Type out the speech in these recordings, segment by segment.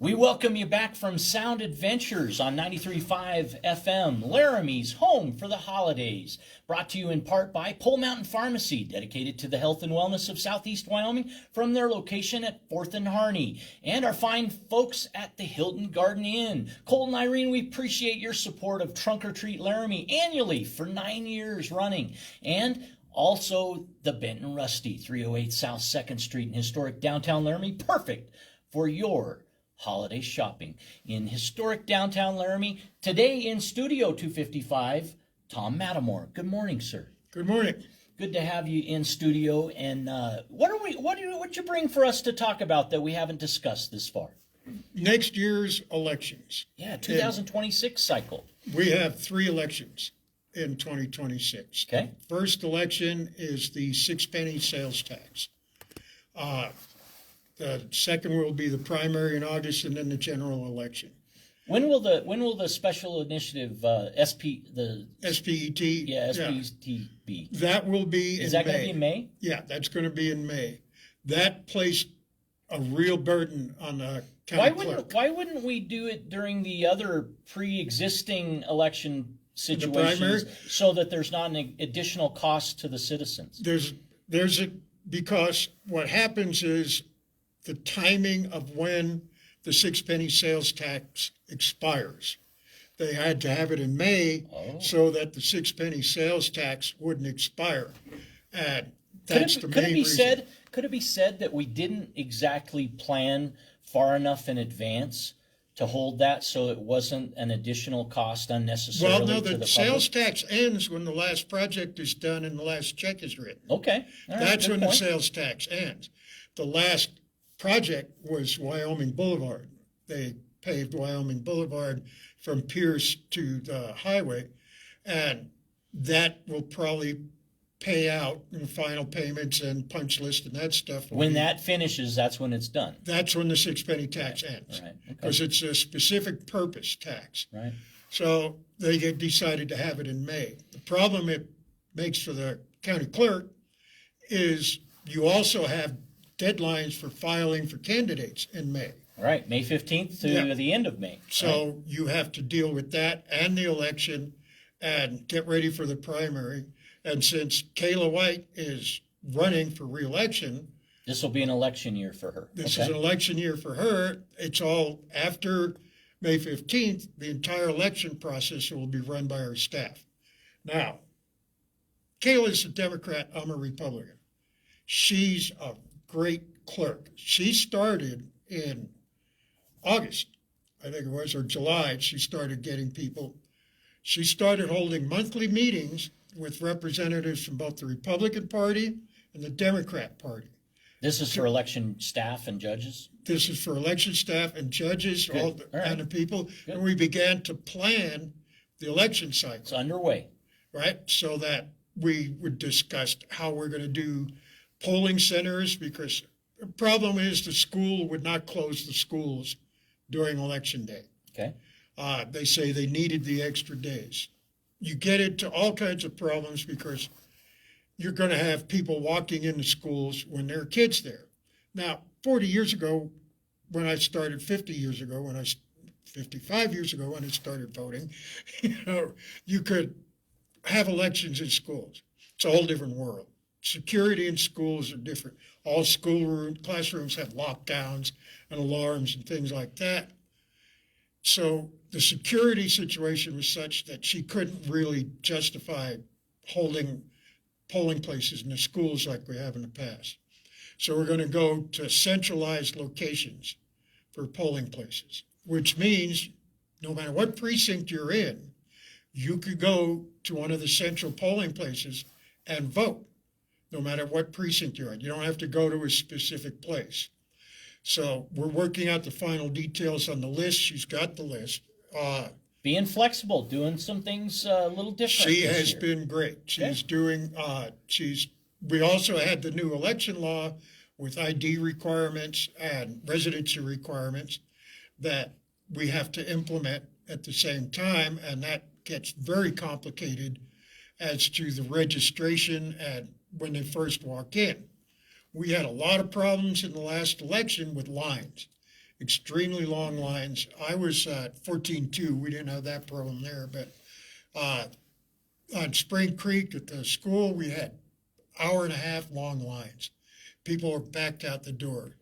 We welcome you back from Sound Adventures on 93.5 FM, Laramie's home for the holidays. Brought to you in part by Pole Mountain Pharmacy, dedicated to the health and wellness of Southeast Wyoming from their location at 4th and Harney. And our fine folks at the Hilton Garden Inn. Colt and Irene, we appreciate your support of Trunk or Treat Laramie annually for 9 years running. And also the Benton Rusty, 308 South 2nd Street in historic downtown Laramie, perfect for your holiday shopping in historic downtown Laramie. Today in Studio 255, Tom Mattimore. Good morning, sir. Good morning. Good to have you in studio. And what you bring for us to talk about that we haven't discussed this far? Next year's elections. Yeah, 2026 cycle. We have 3 elections in 2026. Okay. First election is the 6-penny sales tax. The second will be the primary in August, and then the general election. When will the special initiative SPET? Yeah, SPET be? That will be in May. Is that going to be in May? Yeah, that's going to be in May. That placed a real burden on the county clerk. Why wouldn't we do it during the other pre-existing election situations so that there's not an additional cost to the citizens? Because what happens is the timing of when the 6-penny sales tax expires. They had to have it in May so that the 6-penny sales tax wouldn't expire. And that's the main reason. Could it be said that we didn't exactly plan far enough in advance to hold that so it wasn't an additional cost unnecessarily to the public? Well, no, the sales tax ends when the last project is done and the last check is written. Okay. All right, that's when point. the sales tax ends. The last project was Wyoming Boulevard. They paved Wyoming Boulevard from Pierce to the highway, and that will probably pay out in final payments and punch list and that stuff. When that finishes, that's when it's done. That's when the 6-penny tax ends, because it's a specific purpose tax. Right. So they decided to have it in May. The problem it makes for the county clerk is you also have deadlines for filing for candidates in May. Right, May 15th to the end of May. So you have to deal with that and the election and get ready for the primary. And since Kayla White is running for re-election, this will be an election year for her. This is an election year for her. It's all after May 15th. The entire election process will be run by her staff. Now, Kayla's a Democrat. I'm a Republican. She's a great clerk. She started in August, I think it was, or July. She started getting people. She started holding monthly meetings with representatives from both the Republican Party and the Democrat Party. This is for election staff and judges? This is for election staff and judges, all kind of people. Good. And we began to plan the election cycle. It's underway. Right? So that we would discuss how we're going to do polling centers, because the problem is the school would not close the schools during election day. Okay. They say they needed the extra days. You get into all kinds of problems because you're going to have people walking into schools when there are kids there. Now, 40 years ago, when I started, 55 years ago when I started voting, you could have elections in schools. It's a whole different world. Security in schools are different. All classrooms have lockdowns and alarms and things like that. So the security situation was such that she couldn't really justify holding polling places in the schools like we have in the past. So we're going to go to centralized locations for polling places, which means no matter what precinct you're in, you could go to one of the central polling places and vote, no matter what precinct you're in. You don't have to go to a specific place. So we're working out the final details on the list. She's got the list. Being flexible, doing some things a little different. She has been great. She's doing, we also had the new election law with ID requirements and residency requirements that we have to implement at the same time, and that gets very complicated as to the registration and when they first walk in. We had a lot of problems in the last election with lines. extremely long lines. I was at 14-2. We didn't have that problem there, but on Spring Creek at the school, we had hour and a half long lines. People were backed out the door.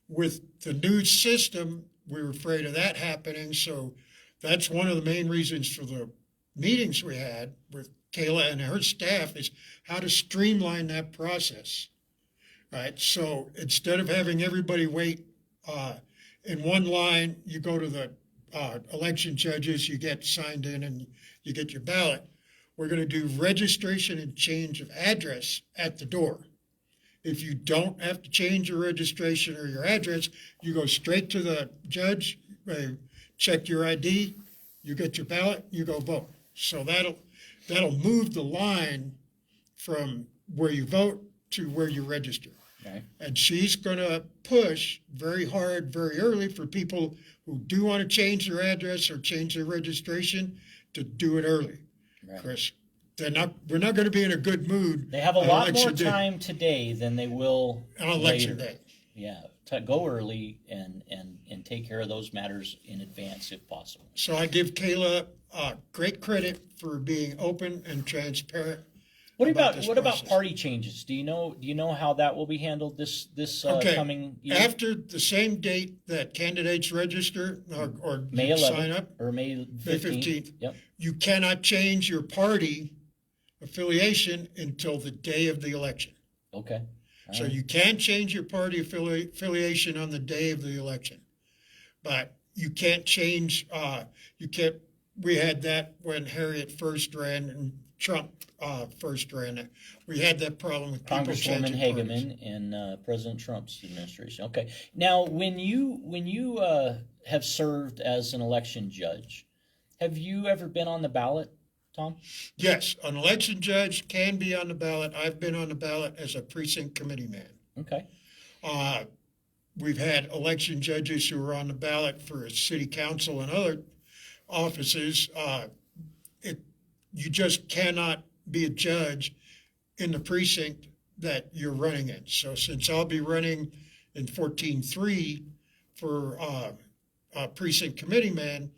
With the new system, we were afraid of that happening, so that's one of the main reasons for the meetings we had with Kayla and her staff is how to streamline that process, right? So instead of having everybody wait in one line, you go to the election judges, you get signed in, and you get your ballot. We're going to do registration and change of address at the door. If you don't have to change your registration or your address, you go straight to the judge, check your ID, you get your ballot, you go vote. So that'll move the line from where you vote to where you register. Right. And she's going to push very hard, very early for people who do want to change their address or change their registration to do it early. Right. Chris, we're not going to be in a good mood. They have a lot more election day. time today than they will On election later. day. Yeah, to go early and take care of those matters in advance if possible. So I give Kayla great credit for being open and transparent. What about this what about process. party changes? Do you know how that will be handled this Okay. coming year? After the same date that candidates register or May 11th sign up, or May 15th. Yep. you cannot change your party affiliation until the day of the election. Okay. All So right. you can change your party affiliation on the day of the election, but you can't change. We had that when Harriet first ran and Trump first ran. We had that problem with people Congresswoman changing parties. Hageman in President Trump's administration. Okay. Now, when you have served as an election judge, have you ever been on the ballot, Tom? Yes, an election judge can be on the ballot. I've been on the ballot as a precinct committee man. Okay. We've had election judges who were on the ballot for city council and other offices. You just cannot be a judge in the precinct that you're running in. So since I'll be running in 14-3 for precinct committee man,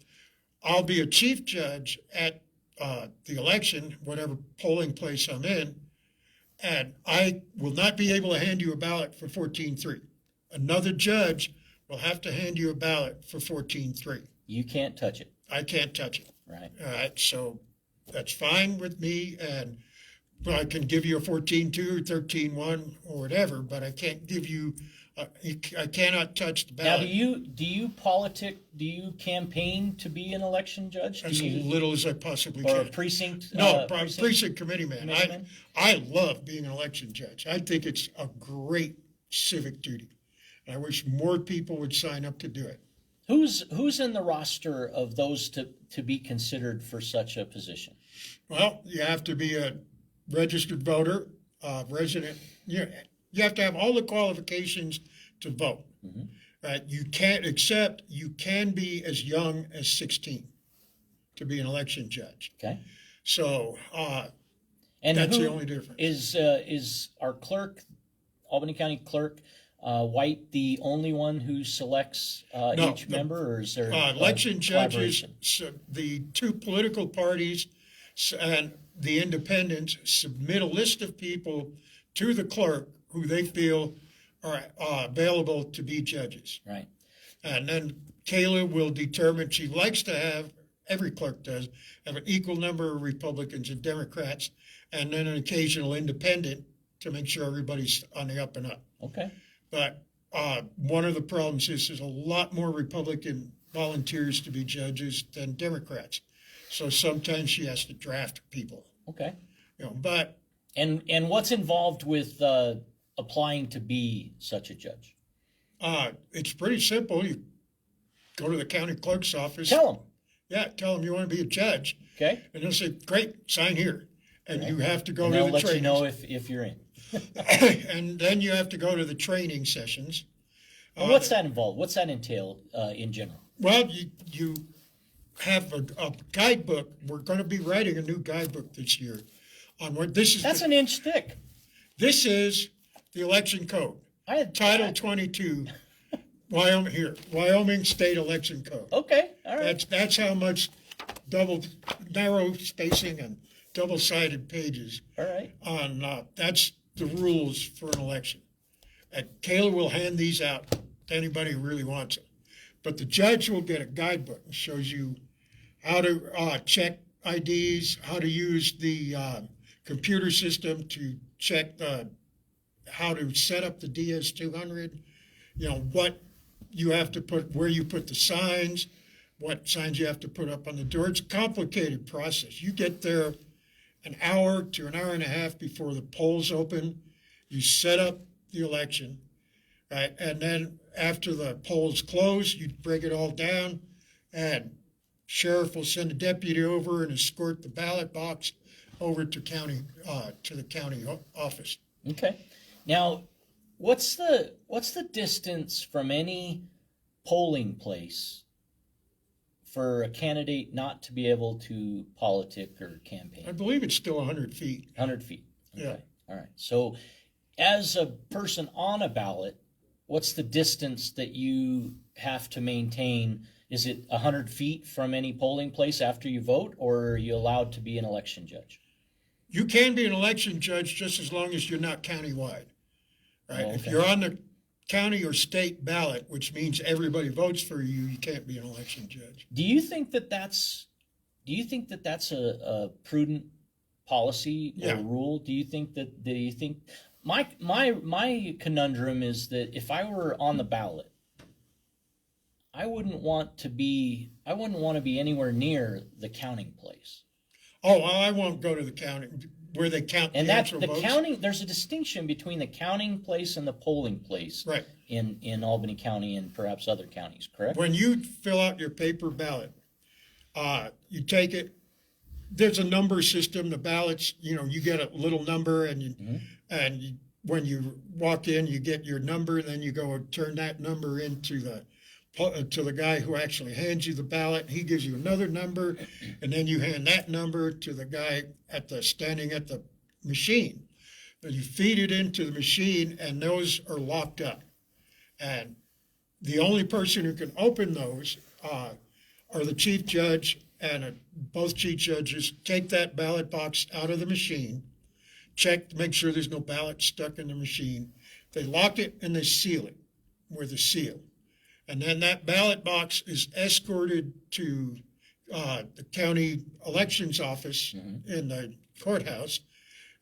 I'll be a chief judge at the election, whatever polling place I'm in, and I will not be able to hand you a ballot for 14-3. Another judge will have to hand you a ballot for 14-3. You can't touch it. I can't touch it. Right. All right, so that's fine with me, and I can give you a 14-2 or 13-1 or whatever, but I can't give you. I cannot touch the Now, ballot do you campaign to be an election judge? as Do you, little as I possibly or a can. precinct? No, precinct? precinct committee man. Committee man? I love being an election judge. I think it's a great civic duty. I wish more people would sign up to do it. Who's in the roster of those to be considered for such a position? Well, you have to be a registered voter, resident. You have to have all the qualifications to vote. Mm-hmm. Right? You can be as young as 16 to be an election judge. Okay. So And that's who the only difference. is our clerk, Albany County Clerk, White, the only one who selects No, each member, or is there election judges, collaboration? so the two political parties and the independents submit a list of people to the clerk who they feel are available to be judges. Right. And then Kayla will determine, she likes to have, every clerk does, have an equal number of Republicans and Democrats, and then an occasional independent to make sure everybody's on the up and up. Okay. But one of the problems is there's a lot more Republican volunteers to be judges than Democrats. So sometimes she has to draft people. Okay. But And what's involved with applying to be such a judge? it's pretty simple. You go to the county clerk's office. Tell them. Yeah, tell them you want to be a judge. Okay. And they'll say, great, sign here. And you have to go And to they'll the let training. you know if you're in. And then you have to go to the training sessions. And what's that involve? What's that entail in general? Well, you have a guidebook. We're going to be writing a new guidebook this year on what this is. That's an inch thick. This is the election code. I had Title 22. Wyoming State Election Code. Okay, all right. That's how much narrow spacing and double-sided pages All right. on, that's the rules for an election. And Kayla will hand these out to anybody who really wants it. But the judge will get a guidebook that shows you how to check IDs, how to use the computer system to check how to set up the DS200, what you have to put, where you put the signs, what signs you have to put up on the door. It's a complicated process. You get there an hour to an hour and a half before the polls open. You set up the election, right? And then after the polls close, you break it all down, and sheriff will send a deputy over and escort the ballot box over to the county office. Okay. Now, what's the distance from any polling place for a candidate not to be able to politic or campaign? I believe it's still 100 feet. 100 feet. Okay. Yeah. All right. So, as a person on a ballot, what's the distance that you have to maintain? Is it 100 feet from any polling place after you vote, or are you allowed to be an election judge? You can be an election judge just as long as you're not countywide, right? Oh, okay. If you're on the county or state ballot, which means everybody votes for you, you can't be an election judge. Do you think that that's a prudent policy or Yeah. rule? Do you think my conundrum is that if I were on the ballot, I wouldn't want to be anywhere near the counting place. Oh, well, I won't go to the county where they count And the that's actual the votes. counting. There's a distinction between the counting place and the polling place, Right. in Albany County and perhaps other counties. Correct? When you fill out your paper ballot, you take it. There's a number system. The ballots, you get a little number, and when you walk in, you get your number, and then you go and turn that number into to the guy who actually hands you the ballot. He gives you another number, and then you hand that number to the guy standing at the machine. Then you feed it into the machine, and those are locked up. And the only person who can open those are the chief judge, and both chief judges take that ballot box out of the machine, check to make sure there's no ballot stuck in the machine. They lock it and they seal it with a seal. And then that ballot box is escorted to the county elections office in the courthouse,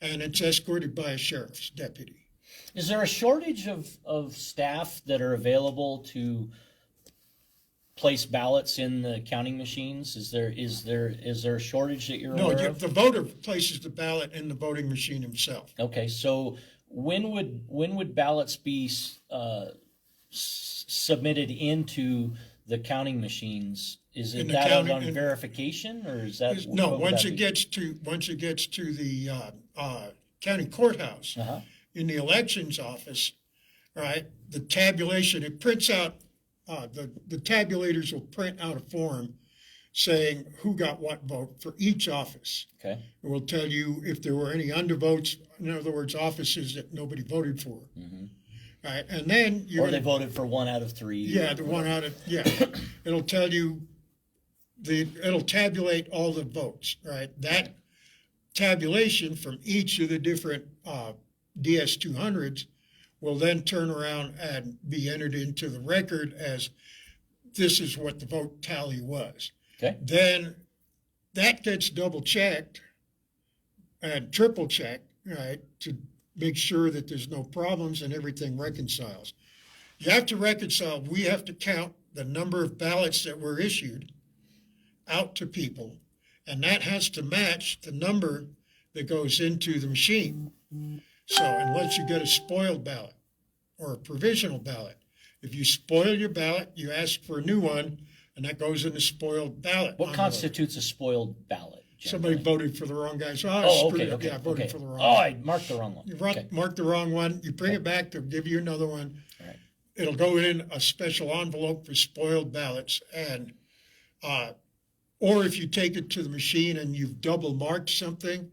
and it's escorted by a sheriff's deputy. Is there a shortage of staff that are available to place ballots in the counting machines? Is there a shortage that you're aware of? The voter places the ballot in the voting machine himself. Okay, so when would ballots be submitted into the counting machines? Is it that on verification, or is that no? Once it gets to the county courthouse in the elections office, right? The tabulation, it prints out. The tabulators will print out a form saying who got what vote for each office. Okay. It will tell you if there were any undervotes. In other words, offices that nobody voted for. Right, and then they voted for 1 out of 3. Yeah, it'll tell you it'll tabulate all the votes, right? That tabulation from each of the different DS200s will then turn around and be entered into the record as this is what the vote tally was. Okay. Then that gets double checked and triple checked, right, to make sure that there's no problems and everything reconciles. You have to reconcile. We have to count the number of ballots that were issued out to people, and that has to match the number that goes into the machine. So unless you get a spoiled ballot or a provisional ballot, if you spoil your ballot, you ask for a new one, and that goes in the spoiled ballot. What constitutes a spoiled ballot? Somebody voted for the wrong guy. So I voted for the wrong one. guy. I marked the wrong one. You mark the wrong one. You bring it back. They'll give you another one. All right. It'll go in a special envelope for spoiled ballots, and or if you take it to the machine and you've double marked something,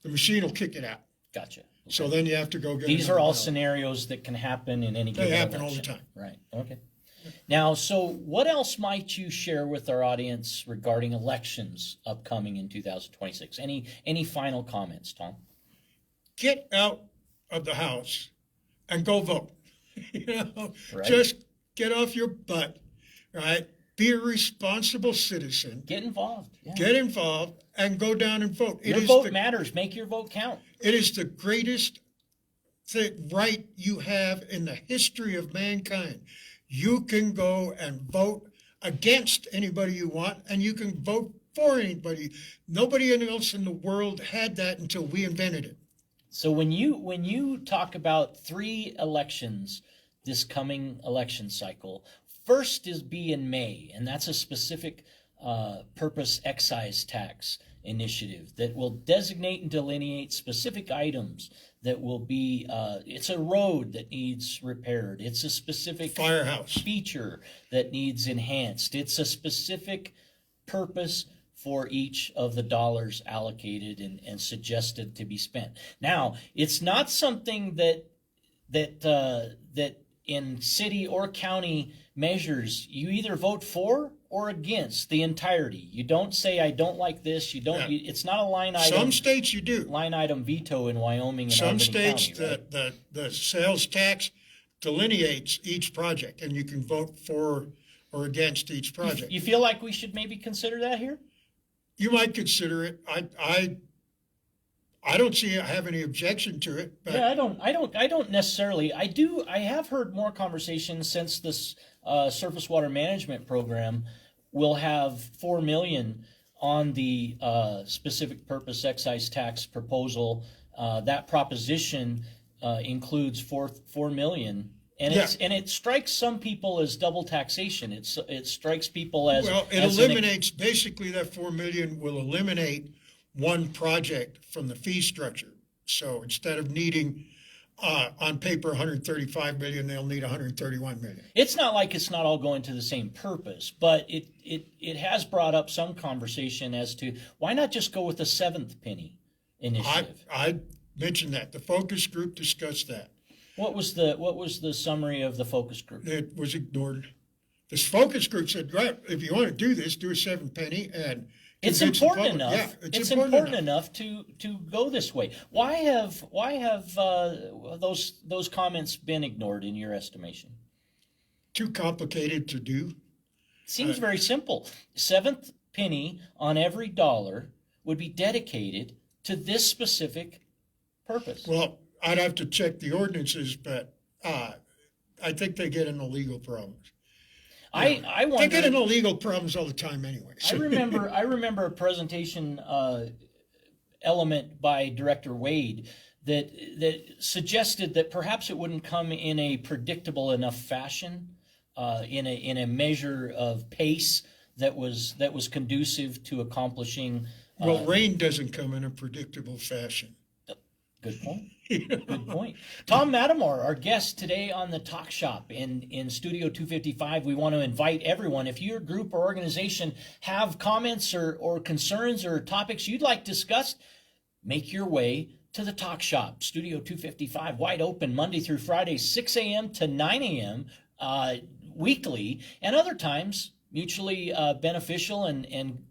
the machine will kick it out. Gotcha. Okay. So then you have to go get. These are all ballot. scenarios that can happen in any given They happen election. all the time. Right. Okay. Now, so what else might you share with our audience regarding elections upcoming in 2026? Any final comments, Tom? Get out of the house and go vote. You know, Right. just get off your butt, right? Be a responsible citizen. Get involved. Yeah. Get involved and go down and vote. Your vote matters. Make your vote count. It is the greatest right you have in the history of mankind. You can go and vote against anybody you want, and you can vote for anybody. Nobody else in the world had that until we invented it. So when you talk about 3 elections this coming election cycle, first is be in May, and that's a specific purpose excise tax initiative that will designate and delineate specific items that will be, it's a road that needs repaired. It's a specific Firehouse feature that needs enhanced. It's a specific purpose for each of the dollars allocated and suggested to be spent. Now, it's not something that in city or county measures you either vote for or against the entirety. You don't say I don't like this. You don't. Yeah. It's not a line item. Some states you do. Line item veto in Wyoming and Some Albany states County, right? the sales tax delineates each project, and you can vote for or against each project. You feel like we should maybe consider that here? You might consider it. I don't see I have any objection to it. But Yeah, I don't necessarily. I do. I have heard more conversations since this surface water management program will have 4 million on the specific purpose excise tax proposal. That proposition includes 4 million. And Yeah. it strikes some people as double taxation. It strikes people as Well, it as an- eliminates basically that 4 million will eliminate one project from the fee structure. So instead of needing on paper 135 million, they'll need 131 million. It's not like it's not all going to the same purpose, but it has brought up some conversation as to why not just go with the 7th penny initiative. I mentioned that the focus group discussed that. What was the summary of the focus group? It was ignored. This focus group said, right, if you want to do this, do a 7 penny and It's convince the important public. enough. Yeah, it's important enough to go this way. Why have those comments been ignored in your estimation? Too complicated to do. Seems very simple. 7th penny on every dollar would be dedicated to this specific purpose. Well, I'd have to check the ordinances, but I think they get into legal problems. I wonder. They get into legal problems all the time anyway. I remember a presentation element by Director Wade that suggested that perhaps it wouldn't come in a predictable enough fashion, in a measure of pace that was conducive to accomplishing. Well, rain doesn't come in a predictable fashion. Good point. Good point. Tom Mattimore, our guest today on the Talk Shop in Studio 255. We want to invite everyone, if your group or organization have comments or concerns or topics you'd like discussed, make your way to the Talk Shop. Studio 255, wide open Monday through Friday, 6 a.m. to 9 a.m. Weekly, and other times mutually beneficial and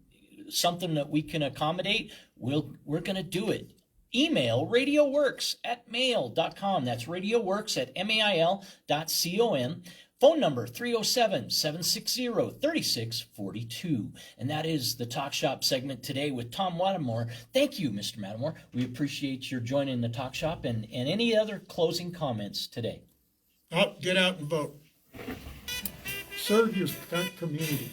something that we can accommodate. We're going to do it. Email radioworks@mail.com. That's radioworks@mail.com. Phone number 307-760-3642. And that is the Talk Shop segment today with Tom Mattimore. Thank you, Mr. Mattimore. We appreciate your joining the Talk Shop and any other closing comments today. Get out and vote. Serve your community.